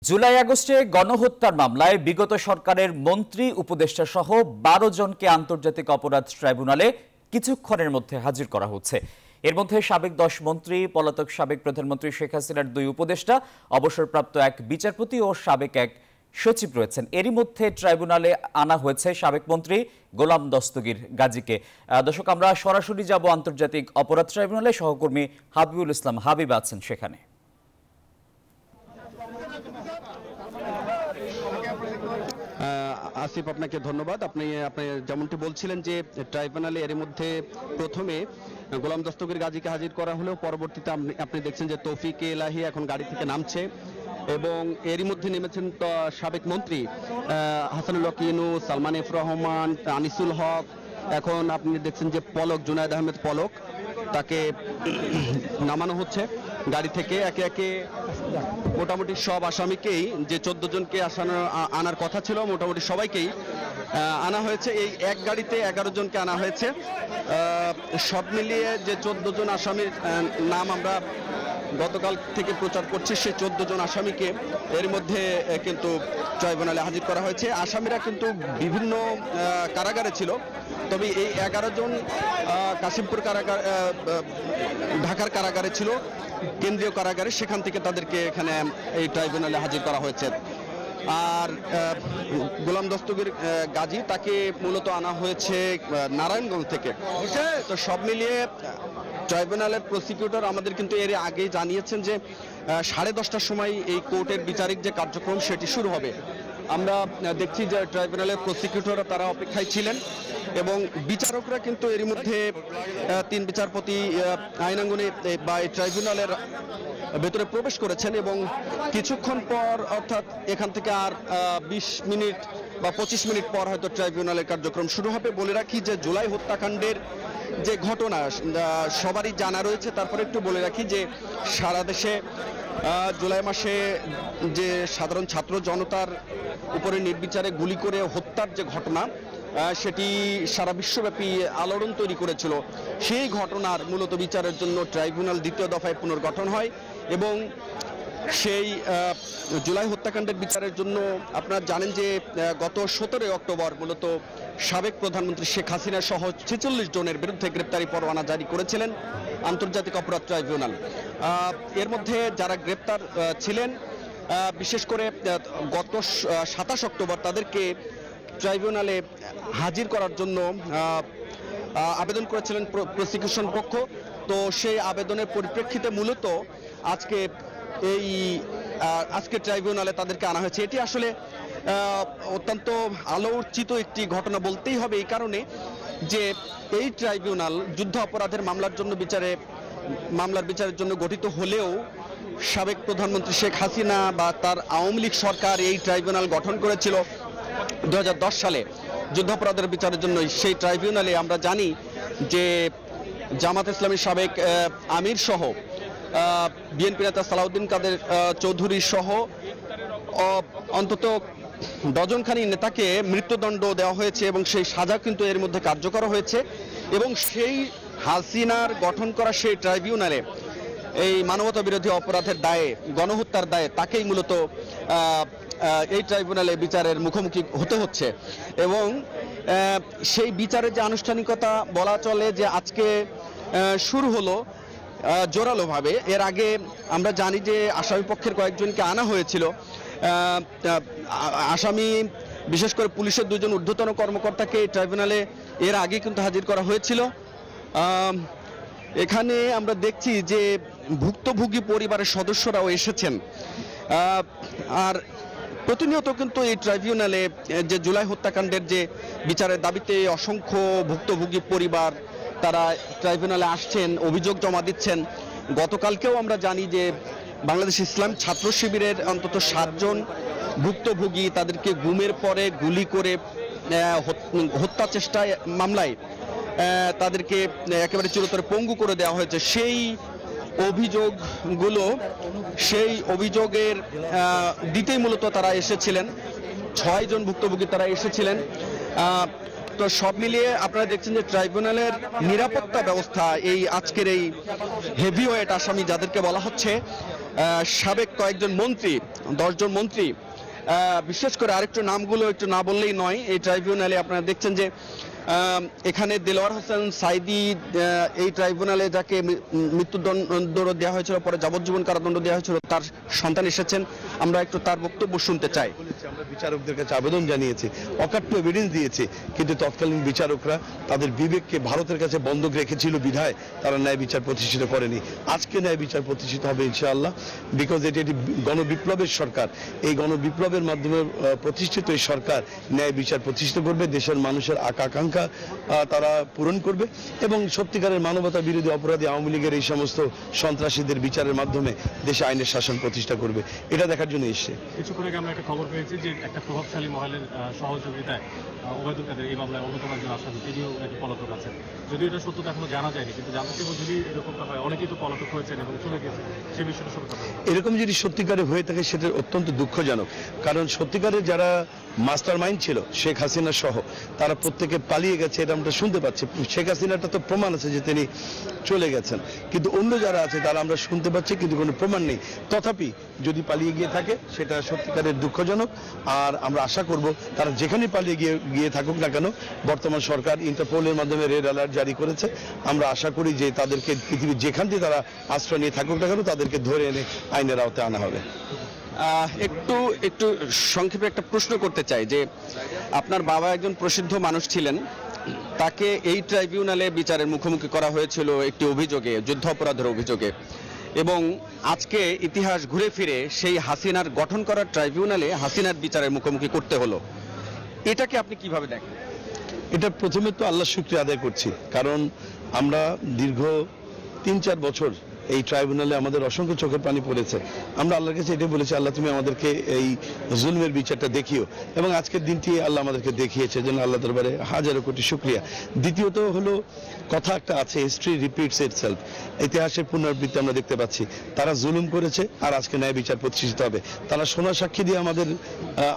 জুলাই আগস্টে গণহত্যার মামলায় বিগত সরকারের মন্ত্রী উপদেষ্টা সহ ১২ জনকে আন্তর্জাতিক অপরাধ ট্রাইব্যুনালে কিছুক্ষণের মধ্যে হাজির করা হচ্ছে। এর মধ্যে সাবেক ১০ মন্ত্রী, পলাতক সাবেক প্রধানমন্ত্রী শেখ হাসিনার ২ উপদেষ্টা, অবসরপ্রাপ্ত এক বিচারপতি ও সাবেক এক সচিব রয়েছেন। এরই মধ্যে ট্রাইব্যুনালে আনা হয়েছে সাবেক মন্ত্রী গোলাম দস্তগীর গাজীকে। দর্শক, আমরা সরাসরি যাব আন্তর্জাতিক অপরাধ ট্রাইব্যুনালে। সহকর্মী হাবিবুল ইসলাম হাবিব আছেন সেখানে। আসিফ, আপনাকে ধন্যবাদ। আপনি যেমনটি বলছিলেন যে ট্রাইব্যুনালে এর মধ্যে প্রথমে গোলাম দস্তগীর গাজীকে হাজির করা হলেও পরবর্তীতে আপনি দেখছেন যে তৌফিক এলাহি এখন গাড়ি থেকে নামছে এবং এরই মধ্যে নেমেছেন সাবেক মন্ত্রী হাসানুল হক ইনু, সালমান এফ রহমান, আনিসুল হক। এখন আপনি দেখছেন যে পলক, জুনায়েদ আহমেদ পলক, তাকে নামানো হচ্ছে গাড়ি থেকে। একে একে মোটামুটি সব আসামিকেই, যে 14 জনকে আনার কথা ছিল, মোটামুটি সবাইকেই আনা হয়েছে। এই এক গাড়িতে 11 জনকে আনা হয়েছে। সব মিলিয়ে যে 14 জন আসামির নাম আমরা গতকাল থেকে প্রচার করছি, সেই 14 জন আসামিকে এর মধ্যে কিন্তু ট্রাইব্যুনালে হাজির করা হয়েছে। আসামিরা কিন্তু বিভিন্ন কারাগারে ছিল, তবে এই 11 জন কাশিমপুর কারাগার, ঢাকার কারাগারে ছিল, কেন্দ্রীয় কারাগারে। সেখান থেকে তাদেরকে এখানে এই ট্রাইব্যুনালে হাজির করা হয়েছে। আর গোলাম দস্তগীর গাজী, তাকে মূলত আনা হয়েছে নারায়ণগঞ্জ থেকে। তো সব মিলিয়ে ট্রাইব্যুনালের প্রসিকিউটর আমাদের কিন্তু এর আগেই জানিয়েছেন যে 10:30টার সময় এই কোর্টের বিচারিক যে কার্যক্রম সেটি শুরু হবে। আমরা দেখছি যে ট্রাইব্যুনালের প্রসিকিউটররা তারা অপেক্ষায় ছিলেন এবং বিচারকরা কিন্তু এর মধ্যে 3 বিচারপতি আইনাঙ্গনে বা এই ট্রাইব্যুনালের ভেতরে প্রবেশ করেছেন এবং কিছুক্ষণ পর, অর্থাৎ এখান থেকে আর 20 মিনিট বা 25 মিনিট পর হয়তো ট্রাইব্যুনালের কার্যক্রম শুরু হবে। বলে রাখি যে জুলাই হত্যাকাণ্ডের যে ঘটনা সবারই জানা রয়েছে। তারপরে একটু বলে রাখি যে সারা দেশে জুলাই মাসে যে সাধারণ ছাত্র জনতার উপরে নির্বিচারে গুলি করে হত্যার যে ঘটনা, সেটি সারা বিশ্বব্যাপী আলোড়ন তৈরি করেছিল। সেই ঘটনার মূলত বিচারের জন্য ট্রাইব্যুনাল দ্বিতীয় দফায় পুনর্গঠন হয় এবং সেই জুলাই হত্যাকাণ্ডের বিচারের জন্য আপনারা জানেন যে গত 17 অক্টোবর মূলত সাবেক প্রধানমন্ত্রী শেখ হাসিনা সহ 46 জনের বিরুদ্ধে গ্রেপ্তারি পরোয়ানা জারি করেছিলেন আন্তর্জাতিক অপরাধ ট্রাইব্যুনাল। এর মধ্যে যারা গ্রেপ্তার ছিলেন, বিশেষ করে গত 27 অক্টোবর তাদেরকে ট্রাইব্যুনালে হাজির করার জন্য আবেদন করেছিলেন প্রসিকিউশন পক্ষ। তো সেই আবেদনের পরিপ্রেক্ষিতে মূলত আজকে ট্রাইব্যুনালে তাদেরকে আনা হয়েছে। এটি আসলে অত্যন্ত আলোচিত একটি ঘটনা বলতেই হবে, এই কারণে যে এই ট্রাইব্যুনাল যুদ্ধ অপরাধের মামলার বিচারের জন্য গঠিত হলেও সাবেক প্রধানমন্ত্রী শেখ হাসিনা বা তার আওয়ামী লীগ সরকার এই ট্রাইব্যুনাল গঠন করেছিল 2010 সালে যুদ্ধাপরাধের বিচারের জন্য। সেই ট্রাইব্যুনালে আমরা জানি যে জামাত ইসলামীর সাবেক আমির সহ বিএনপি নেতা সালাউদ্দিন কাদের চৌধুরী সহ অন্তত ডজনখানি নেতাকে মৃত্যুদণ্ড দেওয়া হয়েছে এবং সেই সাজা কিন্তু এর মধ্যে কার্যকর হয়েছে। এবং সেই হাসিনার গঠন করা সেই ট্রাইব্যুনালে এই মানবতা বিরোধী অপরাধের দায়ে, গণহত্যার দায়ে তাকেই মূলত এই ট্রাইব্যুনালে বিচারের মুখোমুখি হতে হচ্ছে। এবং সেই বিচারের যে আনুষ্ঠানিকতা বলা চলে যে আজকে শুরু হলো জোরালোভাবে। এর আগে আমরা জানি যে আসামি পক্ষের কয়েকজনকে আনা হয়েছিল। আসামি, বিশেষ করে পুলিশের 2 জন ঊর্ধ্বতন কর্মকর্তাকে ট্রাইব্যুনালে এর আগে কিন্তু হাজির করা হয়েছিল। এখানে আমরা দেখছি যে ভুক্তভোগী পরিবারের সদস্যরাও এসেছেন। আর প্রতিনিয়ত কিন্তু এই ট্রাইব্যুনালে যে জুলাই হত্যাকাণ্ডের যে বিচারের দাবিতে অসংখ্য ভুক্তভোগী পরিবার তারা ট্রাইব্যুনালে আসছেন, অভিযোগ জমা দিচ্ছেন। গতকালকেও আমরা জানি যে বাংলাদেশ ইসলাম ছাত্র শিবিরের অন্তত 7 জন ভুক্তভোগী, তাদেরকে গুমের পরে গুলি করে হত্যা চেষ্টায় মামলায় তাদেরকে একেবারে চিরতরে পঙ্গু করে দেওয়া হয়েছে। সেই অভিযোগের দিতেই মূলত তারা এসেছিলেন। 6 জন ভুক্তভোগী তারা এসেছিলেন। তো সব মিলিয়ে আপনারা দেখছেন যে ট্রাইব্যুনালের নিরাপত্তা ব্যবস্থা, এই আজকের এই হেভিওয়েট আসামি যাদেরকে বলা হচ্ছে, সাবেক কয়েকজন মন্ত্রী, 10 জন মন্ত্রী, বিশেষ করে আরেকটু নামগুলো একটু না বললেই নয়। এই ট্রাইব্যুনালে আপনারা দেখছেন যে এখানে দেলোয়ার হোসেন সাঈদী, এই ট্রাইব্যুনালে যাকে মৃত্যুদণ্ড দেওয়া হয়েছিল, পরে যাবজ্জীবন কারাদণ্ড দেওয়া হয়েছিল, তার সন্তান এসেছেন। আমরা একটু তার বক্তব্য শুনতে চাই। আমরা বিচারকদের কাছে আবেদন জানিয়েছি, অকাট্য এভিডেন্স দিয়েছি, কিন্তু তৎকালীন বিচারকরা তাদের বিবেককে ভারতের কাছে বন্ধক রেখেছিল বিধায় তারা ন্যায় বিচার প্রতিষ্ঠিত করেনি। আজকে ন্যায় বিচার প্রতিষ্ঠিত হবে ইনশাআল্লাহ, বিকজ এটি গণবিপ্লবের সরকার। এই গণবিপ্লবের মাধ্যমে প্রতিষ্ঠিত এই সরকার ন্যায় বিচার প্রতিষ্ঠিত করবে, দেশের মানুষের আকাঙ্ক্ষা তারা পূরণ করবে এবং সত্যিকারের মানবতা বিরোধী অপরাধী আওয়ামী লীগের এই সমস্ত সন্ত্রাসীদের বিচারের মাধ্যমে দেশে আইনের শাসন প্রতিষ্ঠা করবে, এটা দেখার জন্য এসছে। কিছুক্ষণ আগে আমরা একটা খবর পেয়েছি যে একটা প্রভাবশালী মহলের সহযোগিতায় ওবায়দুল কাদের এই মামলায় অন্যতম একজন আসামি, তিনিও নাকি পলাতক আছেন। যদিও এটা সত্যতা এখনো জানা যায়নি, কিন্তু জানতে চাইব যদি এরকমটা হয়, অনেকেই তো পলাতক হয়েছেন এবং চলে গেছেন, সে বিষয়টা সত্যতা। এরকম যদি সত্যিকারে হয়ে থাকে সেটা অত্যন্ত দুঃখজনক, কারণ সত্যিকারে যারা মাস্টার মাইন্ড ছিল শেখ হাসিনা সহ, তারা প্রত্যেকে পালিয়ে গেছে, এটা আমরা শুনতে পাচ্ছি। শেখ হাসিনাটা তো প্রমাণ আছে যে তিনি চলে গেছেন, কিন্তু অন্য যারা আছে তারা আমরা শুনতে পাচ্ছি কিন্তু কোনো প্রমাণ নেই। তথাপি যদি পালিয়ে গিয়ে থাকে সেটা সত্যিকারের দুঃখজনক। আর আমরা আশা করব তারা যেখানে পালিয়ে গিয়ে থাকুক না কেন, বর্তমান সরকার ইন্টারপোলের মাধ্যমে রেড অ্যালার্ট জারি করেছে। আমরা আশা করি যে তাদেরকে পৃথিবীর যেখান থেকে তারা আশ্রয় নিয়ে থাকুক না কেন, তাদেরকে ধরে এনে আইনের আওতায় আনা হবে। একটু সংক্ষেপে একটা প্রশ্ন করতে চাই যে আপনার বাবা একজন প্রসিদ্ধ মানুষ ছিলেন, তাকে এই ট্রাইব্যুনালে বিচারের মুখোমুখি করা হয়েছিল একটি অভিযোগে, যুদ্ধ অপরাধের অভিযোগে, এবং আজকে ইতিহাস ঘুরে ফিরে সেই হাসিনার গঠন করা ট্রাইব্যুনালে হাসিনার বিচারের মুখোমুখি করতে হলো। এটাকে আপনি কিভাবে দেখেন? এটা প্রথমে তো আল্লাহ শুকরিয়া আদায় করছি, কারণ আমরা দীর্ঘ 3-4 বছর এই ট্রাইব্যুনালে আমাদের অসংখ্য চোখের পানি পড়েছে। আমরা আল্লাহর কাছে এটাই বলেছি, আল্লাহ তুমি আমাদেরকে এই জুলমের বিচারটা দেখিও, এবং আজকের দিনটি আল্লাহ আমাদেরকে দেখিয়েছে, যেন আল্লাহ দরবারে হাজারো কোটি শুকরিয়া। দ্বিতীয়ত হলো, কথা একটা আছে, হিস্ট্রি রিপিটস ইটসেলফ, ইতিহাসের পুনরাবৃত্তি আমরা দেখতে পাচ্ছি। তারা জুলুম করেছে আর আজকে ন্যায় বিচার প্রতিষ্ঠিত হবে। তারা সোনা সাক্ষী দিয়ে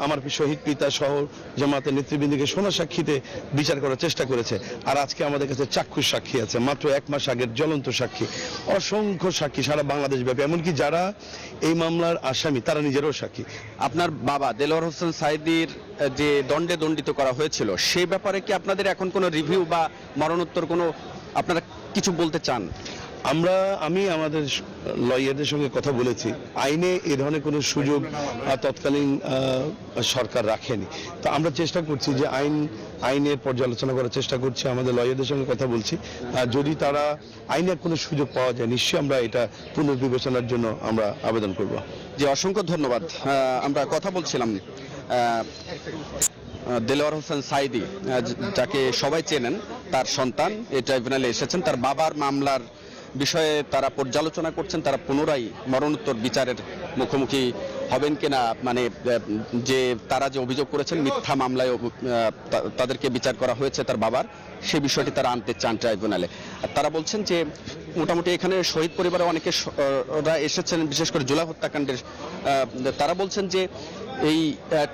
আমার শহীদ পিতা সহ জামাতের নেতৃবৃন্দকে সোনা সাক্ষীতে বিচার করার চেষ্টা করেছে, আর আজকে আমাদের কাছে চাক্ষুষ সাক্ষী আছে, মাত্র 1 মাস আগের জ্বলন্ত সাক্ষী, অসংখ্য সাক্ষী সারা বাংলাদেশ ব্যাপী, এমনকি যারা এই মামলার আসামি তারা নিজেরাও সাক্ষী। আপনার বাবা দেলোয়ার হোসেন সাঈদীর যে দণ্ডে দণ্ডিত করা হয়েছিল, সেই ব্যাপারে কি আপনাদের এখন কোনো রিভিউ বা মরণোত্তর কোনো আপনারা কিছু বলতে চান? আমি আমাদের লয়ারদের সঙ্গে কথা বলেছি, আইনে এ ধরনের কোনো সুযোগ তৎকালীন সরকার রাখেনি। তো আমরা চেষ্টা করছি যে আইনের পর্যালোচনা করার চেষ্টা করছি, আমাদের লয়ারদের সঙ্গে কথা বলছি। যদি তারা আইনের কোনো সুযোগ পাওয়া যায়, নিশ্চয়ই আমরা এটা পুনর্বিবেচনার জন্য আমরা আবেদন করব। যে অসংখ্য ধন্যবাদ। আমরা কথা বলছিলাম দেলোয়ার হোসেন সাঈদী, যাকে সবাই চেনেন, তার সন্তান এই ট্রাইব্যুনালে এসেছেন। তার বাবার মামলার বিষয়ে তারা পর্যালোচনা করছেন, তারা পুনরায় মরণোত্তর বিচারের মুখোমুখি হবেন কিনা, মানে যে তারা যে অভিযোগ করেছেন মিথ্যা মামলায় তাদেরকে বিচার করা হয়েছে তার বাবার, সে বিষয়টি তারা আনতে চান ট্রাইব্যুনালে। তারা বলছেন যে মোটামুটি এখানে শহীদ পরিবারে অনেকে এসেছেন, বিশেষ করে জুলাই হত্যাকাণ্ডের। তারা বলছেন যে এই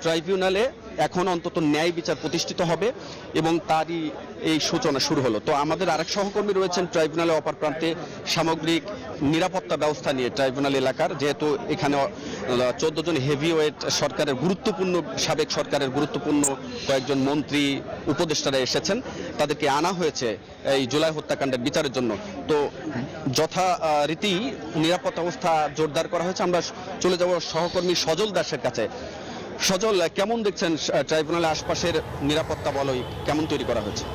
ট্রাইব্যুনালে এখন অন্তত ন্যায় বিচার প্রতিষ্ঠিত হবে এবং তারই এই সূচনা শুরু হলো। তো আমাদের আরেক সহকর্মী রয়েছেন ট্রাইব্যুনালে অপর প্রান্তে সামগ্রিক নিরাপত্তা ব্যবস্থা নিয়ে ট্রাইব্যুনাল এলাকার, যেহেতু এখানে 14 জন হেভিওয়েট সরকারের গুরুত্বপূর্ণ, সাবেক সরকারের গুরুত্বপূর্ণ কয়েকজন মন্ত্রী উপদেষ্টারা এসেছেন, তাদেরকে আনা হয়েছে এই জুলাই হত্যাকাণ্ডের বিচারের জন্য। তো যথারীতি নিরাপত্তা ব্যবস্থা জোরদার করা হয়েছে। আমরা চলে যাব সহকর্মী সজল দাসের কাছে। সজল, কেমন দেখছেন ট্রাইব্যুনালের আশপাশের নিরাপত্তা বলয় কেমন তৈরি করা হয়েছে?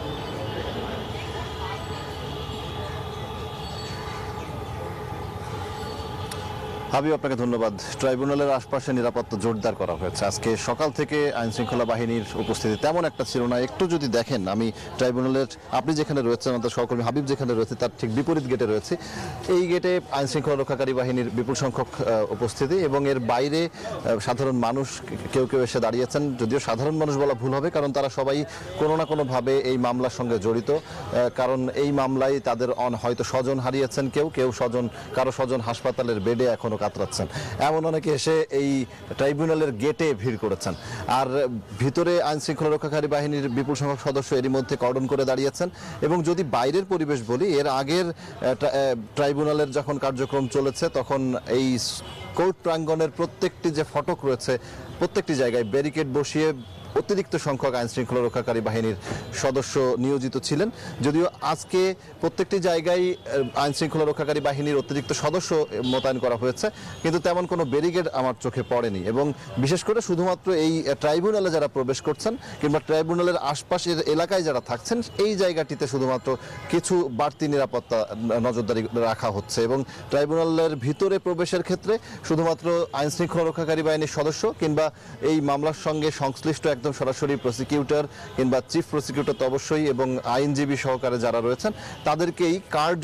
হাবিব, আপনাকে ধন্যবাদ। ট্রাইব্যুনালের আশপাশে নিরাপত্তা জোরদার করা হয়েছে। আজকে সকাল থেকে আইন শৃঙ্খলা বাহিনীর উপস্থিতি তেমন একটা ছিল না। একটু যদি দেখেন, আমি ট্রাইব্যুনালের, আপনি যেখানে রয়েছেন, আমাদের সহকর্মী হাবিব যেখানে রয়েছে, তার ঠিক বিপরীত গেটে রয়েছে। এই গেটে আইন শৃঙ্খলা রক্ষাকারী বাহিনীর বিপুল সংখ্যক উপস্থিতি, এবং এর বাইরে সাধারণ মানুষ কেউ কেউ এসে দাঁড়িয়েছেন। যদিও সাধারণ মানুষ বলা ভুল হবে, কারণ তারা সবাই কোনো না কোনোভাবে এই মামলার সঙ্গে জড়িত। কারণ এই মামলায় তাদের হয়তো স্বজন হারিয়েছেন, কেউ কারো স্বজন হাসপাতালের বেডে এখনো কাতরাচ্ছেন। এমন অনেকে এসে এই ট্রাইব্যুনালের গেটে ভিড় করেছেন, আর ভিতরে আইন শৃঙ্খলা রক্ষাকারী বাহিনীর বিপুল সংখ্যক সদস্য এরই মধ্যে কর্ডন করে দাঁড়িয়েছেন। এবং যদি বাইরের পরিবেশ বলি, এর আগের ট্রাইব্যুনালের যখন কার্যক্রম চলেছে তখন এই কোর্ট প্রাঙ্গণের প্রত্যেকটি যে ফটক রয়েছে প্রত্যেকটি জায়গায় ব্যারিকেড বসিয়ে অতিরিক্ত সংখ্যক আইন শৃঙ্খলা রক্ষাকারী বাহিনীর সদস্য নিয়োজিত ছিলেন। যদিও আজকে প্রত্যেকটি জায়গায় আইন শৃঙ্খলা রক্ষাকারী বাহিনীর অতিরিক্ত সদস্য মোতায়েন করা হয়েছে, কিন্তু তেমন কোনো ব্যারিকেড আমার চোখে পড়েনি। এবং বিশেষ করে শুধুমাত্র এই ট্রাইব্যুনালে যারা প্রবেশ করছেন কিংবা ট্রাইব্যুনালের আশপাশের এলাকায় যারা থাকছেন এই জায়গাটিতে শুধুমাত্র কিছু বাড়তি নিরাপত্তা নজরদারি রাখা হচ্ছে। এবং ট্রাইব্যুনালের ভিতরে প্রবেশের ক্ষেত্রে শুধুমাত্র আইন শৃঙ্খলা রক্ষাকারী বাহিনীর সদস্য কিংবা এই মামলার সঙ্গে সংশ্লিষ্ট একদম সরাসরি প্রসিকিউটর কিংবা চিফ প্রসিকিউটর তো অবশ্যই এবং আইনজীবী সহকারে যারা রয়েছেন তাদেরকেই কার্ড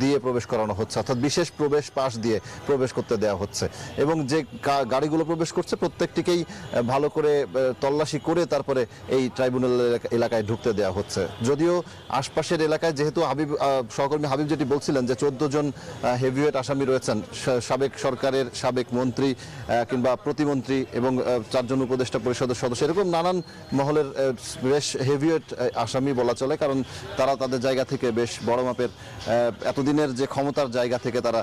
দিয়ে প্রবেশ করানো হচ্ছে, অর্থাৎ বিশেষ প্রবেশ পাস দিয়ে প্রবেশ করতে দেওয়া হচ্ছে। এবং যে গাড়িগুলো প্রবেশ করছে প্রত্যেকটিকেই ভালো করে তল্লাশি করে তারপরে এই ট্রাইব্যুনাল এলাকায় ঢুকতে দেওয়া হচ্ছে। যদিও আশপাশের এলাকায় যেহেতু সহকর্মী হাবিব যেটি বলছিলেন যে 14 জন হেভিওয়েট আসামি রয়েছেন, সাবেক সরকারের সাবেক মন্ত্রী কিংবা প্রতিমন্ত্রী এবং 4 জন উপদেষ্টা পরিষদের সদস্য, এরকম নানান মহলের বেশ হেভিওয়েট আসামি বলা চলে, কারণ তারা তাদের জায়গা থেকে বেশ বড় মাপের এতদিনের যে ক্ষমতার জায়গা থেকে তারা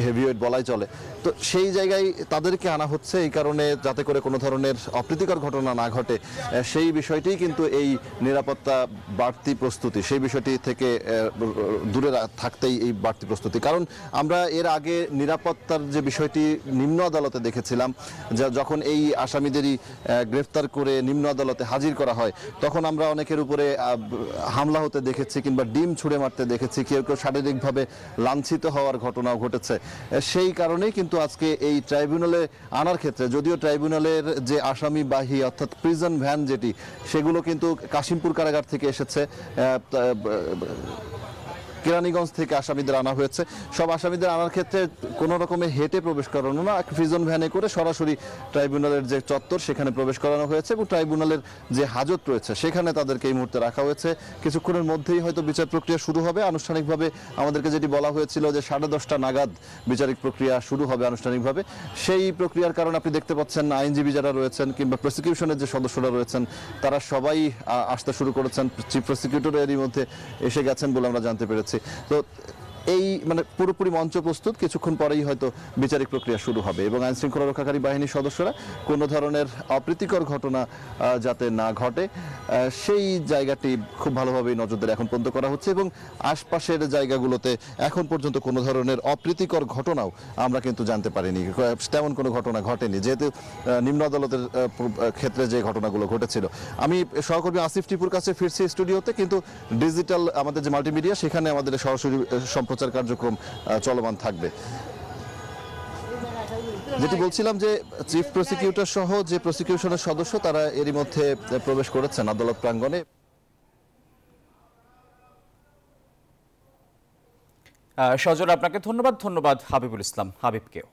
হেভিওয়েট বলাই চলে। তো সেই জায়গায় তাদেরকে আনা হচ্ছে এই কারণে যাতে করে কোনো ধরনের অপ্রীতিকর ঘটনা না ঘটে, সেই বিষয়টি কিন্তু এই নিরাপত্তা বাড়তি প্রস্তুতি, সেই বিষয়টি থেকে দূরে থাকতেই এই বাড়তি প্রস্তুতি। কারণ আমরা এর আগে নিরাপত্তার যে বিষয়টি নিম্ন আদালতে দেখেছিলাম, যখন এই আসামিদেরই গ্রেফতার করে নিম্ন আদালতে হাজির করা হয় তখন আমরা অনেকের উপরে হামলা হতে দেখেছি কিংবা ডিম ছুঁড়ে মারতে দেখেছি, কেউ কেউ শারীরিকভাবে লাঞ্ছিত হওয়ার ঘটনাও ঘটেছে। সেই কারণেই কিন্তু আজকে এই ট্রাইব্যুনালে আনার ক্ষেত্রে, যদিও ট্রাইব্যুনালের যে আসামিবাহী অর্থাৎ প্রিজন ভ্যান যেটি সেগুলো কিন্তু কাশিমপুর কারাগার থেকে এসেছে, কেরানীগঞ্জ থেকে আসামিদের আনা হয়েছে। সব আসামিদের আনার ক্ষেত্রে কোনো রকমের হেঁটে প্রবেশ করানো না, প্রিজন ভ্যানে করে সরাসরি ট্রাইব্যুনালের যে চত্বর সেখানে প্রবেশ করানো হয়েছে এবং ট্রাইব্যুনালের যে হাজত রয়েছে সেখানে তাদেরকে এই মুহূর্তে রাখা হয়েছে। কিছুক্ষণের মধ্যেই হয়তো বিচার প্রক্রিয়া শুরু হবে। আনুষ্ঠানিকভাবে আমাদেরকে যেটি বলা হয়েছিল যে 10:30 নাগাদ বিচারিক প্রক্রিয়া শুরু হবে আনুষ্ঠানিকভাবে, সেই প্রক্রিয়ার কারণে আপনি দেখতে পাচ্ছেন আইনজীবী যারা রয়েছেন কিংবা প্রসিকিউশনের যে সদস্যরা রয়েছেন তারা সবাই আসতে শুরু করেছেন। চিফ প্রসিকিউটর এরই মধ্যে এসে গেছেন বলে আমরা জানতে পেরেছি। তো এই মানে পুরোপুরি মঞ্চ প্রস্তুত, কিছুক্ষণ পরেই হয়তো বিচারিক প্রক্রিয়া শুরু হবে এবং আইন শৃঙ্খলা রক্ষাকারী বাহিনীর সদস্যরা কোনো ধরনের অপ্রীতিকর ঘটনা যাতে না ঘটে সেই জায়গাটি খুব ভালোভাবেই নজরদারি এখন পর্যন্ত করা হচ্ছে। এবং আশপাশের জায়গাগুলোতে এখন পর্যন্ত কোনো ধরনের অপ্রীতিকর ঘটনাও আমরা কিন্তু জানতে পারিনি, তেমন কোনো ঘটনা ঘটেনি, যেহেতু নিম্ন আদালতের ক্ষেত্রে যে ঘটনাগুলো ঘটেছিল। আমি সহকর্মী আসিফ টিপুর কাছে ফিরছি স্টুডিওতে, কিন্তু ডিজিটাল আমাদের যে মাল্টিমিডিয়া সেখানে আমাদের সরাসরি প্রচার কার্যক্রম চলমান থাকবে। যেটি বলছিলাম যে চিফ প্রসিকিউটর সহ যে প্রসিকিউশনের সদস্য তারা এরই মধ্যে প্রবেশ করেছেন আদালত প্রাঙ্গণে। সজল আপনাকে ধন্যবাদ হাবিবুল ইসলাম হাবিবকেও।